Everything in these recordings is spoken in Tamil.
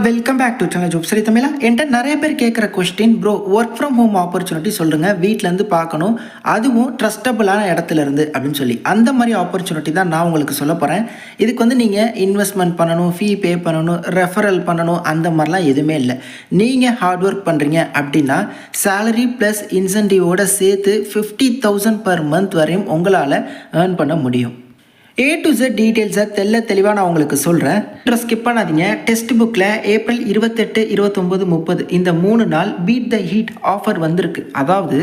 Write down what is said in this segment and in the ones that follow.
வெல்கம் பேக் டு சேனல் ஜோப் சரி தமிழா. என்கிட்ட நிறைய பேர் கேட்குற question, bro work from home opportunity சொல்லுங்க, வீட்டிலேருந்து பார்க்கணும், அதுவும் ட்ரஸ்டபுளான இடத்துல இருந்து அப்படின்னு சொல்லி. அந்த மாதிரி ஆப்பர்ச்சுனிட்டி தான் நான் உங்களுக்கு சொல்ல போகிறேன். இதுக்கு நீங்கள் இன்வெஸ்ட்மெண்ட் பண்ணணும், ஃபீ பே பண்ணணும், ரெஃபரல் பண்ணணும், அந்த மாதிரிலாம் எதுவுமே இல்லை. நீங்கள் ஹார்ட் ஒர்க் பண்ணுறீங்க அப்படின்னா சேலரி ப்ளஸ் இன்சென்டிவோட சேர்த்து 50,000 பர் மந்த் வரையும் உங்களால் ஏர்ன் பண்ண முடியும். A to Z டீட்டெயில்ஸை தெளிவாக நான் உங்களுக்கு சொல்கிறேன். ஸ்கிப் பண்ணாதீங்க. டெக்ஸ்ட் புக்கில் April 28, 29, 30 இந்த 3 நாள் பீட் த ஹீட் ஆஃபர் வந்திருக்கு. அதாவது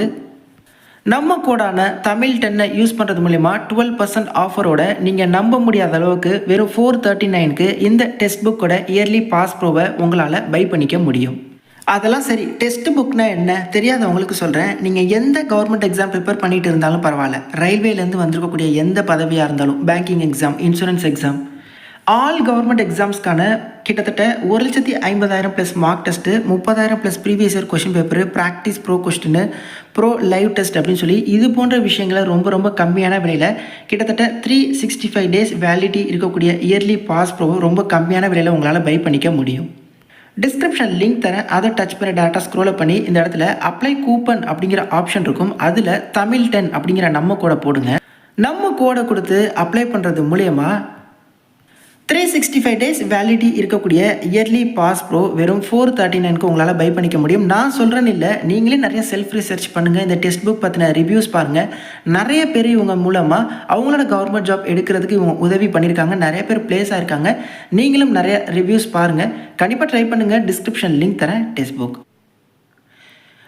நம்ம கோடான தமிழ் 10 யூஸ் பண்ணுறது மூலிமா 12% ஆஃபரோட நீங்கள் நம்ப முடியாத அளவுக்கு வெறும் 439க்கு இந்த டெக்ஸ்ட் புக்கோட இயர்லி பாஸ் ப்ரோவை உங்களால் பை பண்ணிக்க முடியும். அதெல்லாம் சரி, டெக்ஸ்ட் புக்னா என்ன தெரியாதவங்களுக்கு சொல்கிறேன். நீங்கள் எந்த கவர்மெண்ட் எக்ஸாம் ப்ரிப்பேர் பண்ணிட்டு இருந்தாலும் பரவாயில்ல, ரயில்வேலேருந்து வந்திருக்கக்கூடிய எந்த பதவியாக இருந்தாலும், banking exam, insurance exam, all government எக்ஸாம்ஸ்க்கான கிட்டத்தட்ட 1,50,000 plus mark test, 30,000 plus previous year question paper, practice pro question, pro live test அப்படின்னு சொல்லி இது போன்ற விஷயங்களை ரொம்ப கம்மியான விலையில் கிட்டத்தட்ட 365 டேஸ் வேலிடிட்டி இருக்கக்கூடிய இயர்லி பாஸ் ப்ரோ ரொம்ப கம்மியான விலையில் உங்களால் பை பண்ணிக்க முடியும். டிஸ்கிரிப்ஷன் லிங்க் தரேன், அதை டச் பண்ணி டேட்டா ஸ்க்ரோல் பண்ணி இந்த இடத்துல அப்ளை கூப்பன் அப்படிங்கிற ஆப்ஷன் இருக்கும். அதில் தமிழ் 10 அப்படிங்கிற நம்ம கோடை போடுங்க. நம்ம கோடை கொடுத்து அப்ளை பண்ணுறது மூலயமா 365 டேஸ் வேலிடிட்டி இருக்கக்கூடிய இயர்லி பாஸ் ப்ரோ வெறும் 439க்கு உங்களால் பை பண்ணிக்க முடியும். நான் சொல்கிறேன்னு இல்லை, நீங்களே நிறைய செல்ஃப் ரிசர்ச் பண்ணுங்கள். இந்த டெக்ஸ்ட் புக் பற்றின ரிவ்யூஸ் பாருங்கள். நிறைய பேர் இவங்க மூலமாக அவங்களோட கவர்மெண்ட் ஜாப் எடுக்கிறதுக்கு இவங்க உதவி பண்ணியிருக்காங்க. நிறைய பேர் பிளேஸ் ஆயிருக்காங்க. நீங்களும் நிறைய ரிவ்யூஸ் பாருங்கள், கண்டிப்பாக ட்ரை பண்ணுங்கள். டிஸ்கிரிப்ஷன் லிங்க் தரேன் டெக்ஸ்ட் புக்.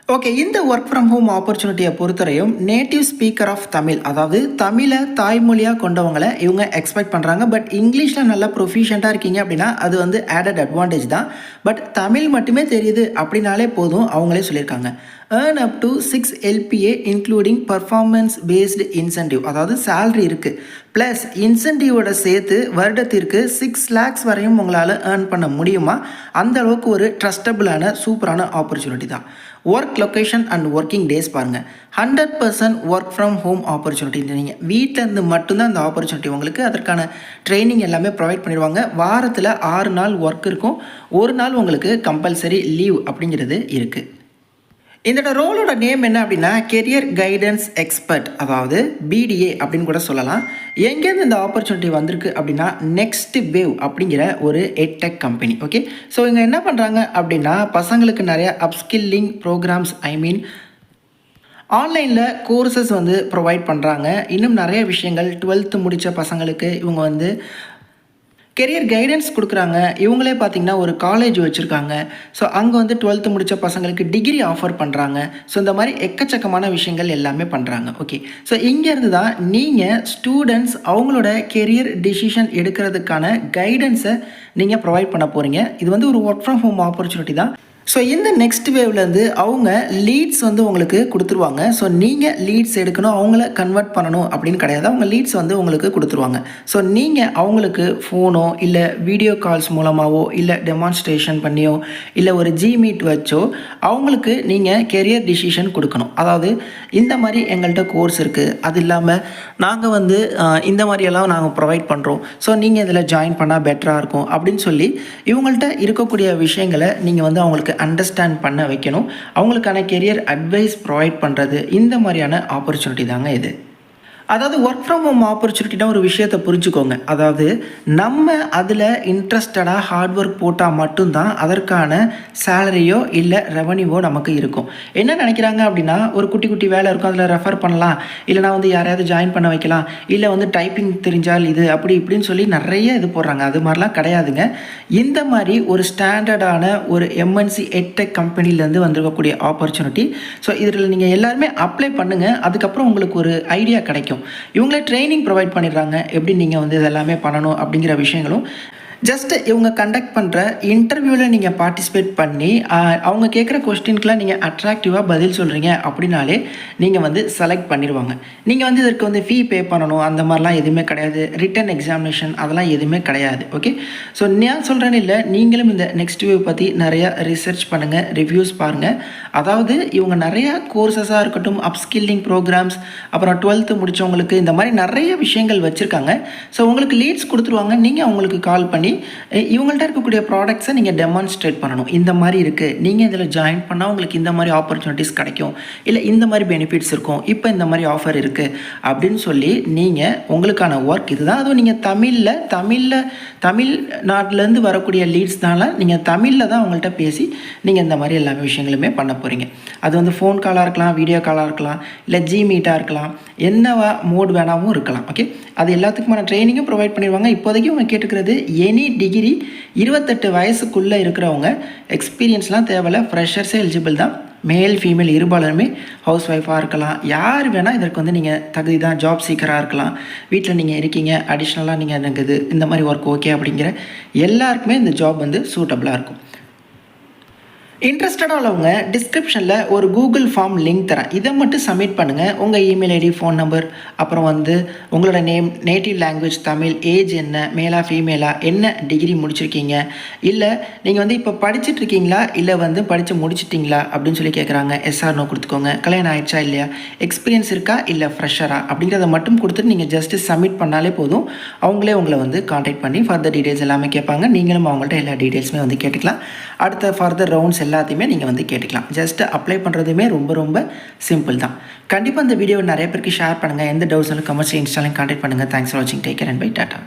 ஓகே, இந்த ஒர்க் ஃப்ரம் ஹோம் ஆப்பர்ச்சுனிட்டியை பொறுத்தவரையும் நேட்டிவ் ஸ்பீக்கர் ஆஃப் தமிழ், அதாவது தமிழை தாய்மொழியாக கொண்டவங்களை இவங்க எக்ஸ்பெக்ட் பண்ணுறாங்க. பட் இங்கிலீஷில் நல்லா ப்ரொஃபிஷியண்ட்டாக இருக்கீங்க அப்படின்னா அது ஆடட் அட்வான்டேஜ் தான். பட் தமிழ் மட்டுமே தெரியுது அப்படின்னாலே போதும், அவங்களே சொல்லியிருக்காங்க. earn up to 6 LPA including performance based incentive, அதாவது salary இருக்குது ப்ளஸ் இன்சென்டிவோட சேர்த்து வருடத்திற்கு 6 lakhs வரையும் உங்களால் ஏர்ன் பண்ண முடியுமா? அந்த அளவுக்கு ஒரு ட்ரஸ்டபுளான சூப்பரான ஆப்பர்ச்சுனிட்டி தான். Work location and working days பாருங்கள், 100% ஒர்க் ஃப்ரம் ஹோம் ஆப்பர்ச்சுனிட்டி. நீங்கள் வீட்டிலேருந்து மட்டும்தான் அந்த ஆப்பர்ச்சுனிட்டி உங்களுக்கு. அதற்கான ட்ரைனிங் எல்லாமே ப்ரொவைட் பண்ணிடுவாங்க. வாரத்தில் 6 நாள் ஒர்க் இருக்கும், ஒரு நாள் உங்களுக்கு கம்பல்சரி லீவ் அப்படிங்கிறது இருக்குது. இந்த ரோலோட நேம் என்ன அப்படின்னா கெரியர் கைடன்ஸ் எக்ஸ்பர்ட், அதாவது BDA அப்படின்னு கூட சொல்லலாம். எங்கேருந்து இந்த ஆப்பர்ச்சுனிட்டி வந்திருக்கு அப்படின்னா நெக்ஸ்ட் வேவ் அப்படிங்கிற ஒரு எட்டெக் கம்பெனி. ஓகே, ஸோ இங்கே என்ன பண்ணுறாங்க அப்படின்னா பசங்களுக்கு நிறைய அப்ஸ்கில்லிங் ப்ரோக்ராம்ஸ், ஆன்லைனில் கோர்சஸ் ப்ரொவைட் பண்ணுறாங்க. இன்னும் நிறைய விஷயங்கள் 12th முடித்த பசங்களுக்கு இவங்க கெரியர் கைடன்ஸ் கொடுக்குறாங்க. இவங்களே பார்த்திங்கன்னா ஒரு காலேஜ் வச்சுருக்காங்க. ஸோ அங்கே 12th முடித்த பசங்களுக்கு டிகிரி ஆஃபர் பண்ணுறாங்க. ஸோ இந்த மாதிரி எக்கச்சக்கமான விஷயங்கள் எல்லாமே பண்ணுறாங்க. ஓகே, ஸோ இங்கேருந்து தான் நீங்கள் ஸ்டூடெண்ட்ஸ் அவங்களோட கெரியர் டிசிஷன் எடுக்கிறதுக்கான கைடன்ஸை நீங்கள் ப்ரொவைட் பண்ண போகிறீங்க. இது ஒரு ஒர்க் ஃப்ரம் ஹோம் ஆப்பர்ச்சுனிட்டி தான். ஸோ இந்த நெக்ஸ்ட் வேவ்லேருந்து அவங்க லீட்ஸ் உங்களுக்கு கொடுத்துருவாங்க. ஸோ நீங்கள் லீட்ஸ் எடுக்கணும், அவங்கள கன்வெர்ட் பண்ணணும் அப்படின்னு கிடையாது. அவங்க லீட்ஸ் உங்களுக்கு கொடுத்துருவாங்க. ஸோ நீங்கள் அவங்களுக்கு ஃபோனோ இல்லை வீடியோ கால்ஸ் மூலமாகவோ இல்லை டெமான்ஸ்ட்ரேஷன் பண்ணியோ இல்லை ஒரு ஜிமீட் வச்சோ அவங்களுக்கு நீங்கள் கெரியர் டிசிஷன் கொடுக்கணும். அதாவது இந்த மாதிரி எங்கள்கிட்ட கோர்ஸ் இருக்குது, அது இல்லாமல் நாங்கள் இந்த மாதிரியெல்லாம் நாங்கள் ப்ரொவைட் பண்ணுறோம், ஸோ நீங்கள் இதில் ஜாயின் பண்ணால் பெட்டராக இருக்கும் அப்படின்னு சொல்லி இவங்கள்ட்ட இருக்கக்கூடிய விஷயங்களை நீங்கள் அவங்களுக்கு அண்டர்ஸ்டாண்ட் பண்ண வைக்கணும். அவங்களுக்கான கெரியர் அட்வைஸ் ப்ரொவைட் பண்ணுறது, இந்த மாதிரியான ஆப்பர்ச்சுனிட்டி தாங்க இது. அதாவது ஒர்க் ஃப்ரம் ஹோம் ஆப்பர்ச்சுனிட்டினா ஒரு விஷயத்தை புரிஞ்சுக்கோங்க. அதாவது நம்ம அதில் இன்ட்ரெஸ்டடாக ஹார்ட் ஒர்க் போட்டால் மட்டும்தான் அதற்கான சேலரியோ இல்லை ரெவன்யூவோ நமக்கு இருக்கும். என்ன நினைக்கிறாங்க அப்படின்னா ஒரு குட்டி வேலை இருக்கும், அதில் ரெஃபர் பண்ணலாம், இல்லைனா யாரையாவது ஜாயின் பண்ண வைக்கலாம், இல்லை டைப்பிங் தெரிஞ்சால் இது அப்படி இப்படின்னு சொல்லி நிறைய இது போடுறாங்க. அது மாதிரிலாம் கிடையாதுங்க. இந்த மாதிரி ஒரு ஸ்டாண்டர்டான ஒரு MNC எட்டெக் கம்பெனிலேருந்து வந்திருக்கக்கூடிய ஆப்பர்ச்சுனிட்டி. ஸோ இதில் நீங்கள் எல்லாருமே அப்ளை பண்ணுங்கள். அதுக்கப்புறம் உங்களுக்கு ஒரு ஐடியா கிடைக்கும். இவங்களே ட்ரைனிங் ப்ரொவைட் பண்ணிடுறாங்க, எப்படி நீங்கள் இதெல்லாமே பண்ணணும் அப்படிங்கிற விஷயங்களும். ஜஸ்ட் இவங்க கண்டக்ட் பண்ணுற இன்டர்வியூவில் நீங்கள் பார்ட்டிசிபேட் பண்ணி அவங்க கேட்குற கொஸ்டின்க்கெலாம் நீங்கள் அட்ராக்டிவாக பதில் சொல்கிறீங்க அப்படின்னாலே நீங்கள் செலக்ட் பண்ணிடுவாங்க. நீங்கள் இதற்கு ஃபீ பே பண்ணணும் அந்த மாதிரிலாம் எதுவுமே கிடையாது. ரிட்டன் எக்ஸாமினேஷன் அதெல்லாம் எதுவுமே கிடையாது. ஓகே, ஸோ நான் சொல்கிறேன்னு இல்லை, நீங்களும் இந்த நெக்ஸ்ட் வேவ் பற்றி நிறையா ரிசர்ச் பண்ணுங்கள், ரிவ்யூஸ் பாருங்கள். அதாவது இவங்க நிறையா கோர்சஸாக இருக்கட்டும், அப்ஸ்கில்லிங் ப்ரோக்ராம்ஸ், அப்புறம் 12th முடித்தவங்களுக்கு இந்த மாதிரி நிறைய விஷயங்கள் வச்சுருக்காங்க. ஸோ உங்களுக்கு லீட்ஸ் கொடுத்துருவாங்க. நீங்கள் அவங்களுக்கு கால் பண்ணி பண்ணி இவங்கள்ட்ட இருக்கக்கூடிய ப்ராடக்ட்ஸை நீங்கள் டெமான்ஸ்ட்ரேட் பண்ணணும். இந்த மாதிரி இருக்குது, நீங்கள் இதில் ஜாயின் பண்ணால் உங்களுக்கு இந்த மாதிரி ஆப்பர்ச்சுனிட்டிஸ் கிடைக்கும், இல்லை இந்த மாதிரி பெனிஃபிட்ஸ் இருக்கும், இப்போ இந்த மாதிரி ஆஃபர் இருக்குது அப்படின்னு சொல்லி நீங்கள் உங்களுக்கான ஒர்க் இதுதான். அதுவும் நீங்கள் தமிழ்நாட்டிலேருந்து வரக்கூடிய லீட்ஸ்னால நீங்கள் தமிழில் தான் அவங்கள்ட்ட பேசி நீங்கள் இந்த மாதிரி எல்லா விஷயங்களுமே பண்ண போகிறீங்க. அது வந்து ஃபோன் காலாக இருக்கலாம், வீடியோ காலாக இருக்கலாம், இல்லை மீட்டாக இருக்கலாம், என்னவா மோட் வேணாவும் இருக்கலாம். ஓகே, அது எல்லாத்துக்குமான ட்ரைனிங்கும் ப்ரொவைட் பண்ணிடுவாங்க. இப்போதைக்கு அவங்க கேட்டுக்கிறது எனி டிகிரி 28 வயசுக்குள்ளே இருக்கிறவங்க, எக்ஸ்பீரியன்ஸ்லாம் தேவையில்ல, ஃப்ரெஷர்ஸே எலிஜிபிள் தான். மேல் ஃபீமேல் இருபாலருமே ஹவுஸ் ஒய்ஃபாக இருக்கலாம், யார் வேணால் இதற்கு வந்து நீங்கள் தகுதி தான். ஜாப் சீக்கராக இருக்கலாம், வீட்டில் நீங்கள் இருக்கீங்க, அடிஷ்னலாக நீங்கள் எனக்கு இந்த மாதிரி ஒர்க் ஓகே அப்படிங்கிற எல்லாருக்குமே இந்த ஜாப் வந்து சூட்டபுளாக இருக்கும். இன்ட்ரெஸ்டடாக உள்ளவங்க டிஸ்கிரிப்ஷனில் ஒரு கூகுள் ஃபார்ம் லிங்க் தரேன், இதை மட்டும் சப்மிட் பண்ணுங்கள். உங்கள் இமெயில் ஐடி, ஃபோன் நம்பர், அப்புறம் வந்து உங்களோட name, native language Tamil, age என்ன, மேலா ஃபீமேலா, என்ன டிகிரி முடிச்சிருக்கீங்க, இல்லை நீங்கள் வந்து இப்போ படிச்சுட்ருக்கீங்களா, இல்லை வந்து படித்து முடிச்சிட்டிங்களா அப்படின்னு சொல்லி கேட்குறாங்க. எஸ்ஆர் நோ கொடுத்துக்கோங்க. கல்யாணம் ஆயிடுச்சா இல்லையா, எக்ஸ்பீரியன்ஸ் இருக்கா இல்லை ஃப்ரெஷரா அப்படிங்கிறத மட்டும் கொடுத்துட்டு நீங்கள் ஜஸ்ட்டு சப்மிட் பண்ணாலே போதும். அவங்களே உங்களை வந்து காண்டாக்ட் பண்ணி ஃபர்தர் டீட்டெயில்ஸ் எல்லாமே கேட்பாங்க. நீங்களும் அவங்கள்ட்ட எல்லா டீட்டெயில்ஸுமே வந்து கேட்டுக்கலாம். அடுத்த ஃபர்தர் ரவுண்ட்ஸ் எல்லாத்தையுமே நீங்கள் வந்து கேட்டுக்கலாம். ஜஸ்ட் அப்ளை பண்ணுறதுமே ரொம்ப ரொம்ப சிம்பிள் தான். கண்டிப்பாக இந்த வீடியோ நிறைய பேருக்கு ஷேர் பண்ணுங்கள். எந்த டவுட்ஸாலும் கமெண்ட்ஸ் இன்ஸ்டாலையும் கான்டாக்ட் பண்ணுங்கள். தேங்க்ஸ் ஃபார் வாட்சிங். Take care and bye. Tata.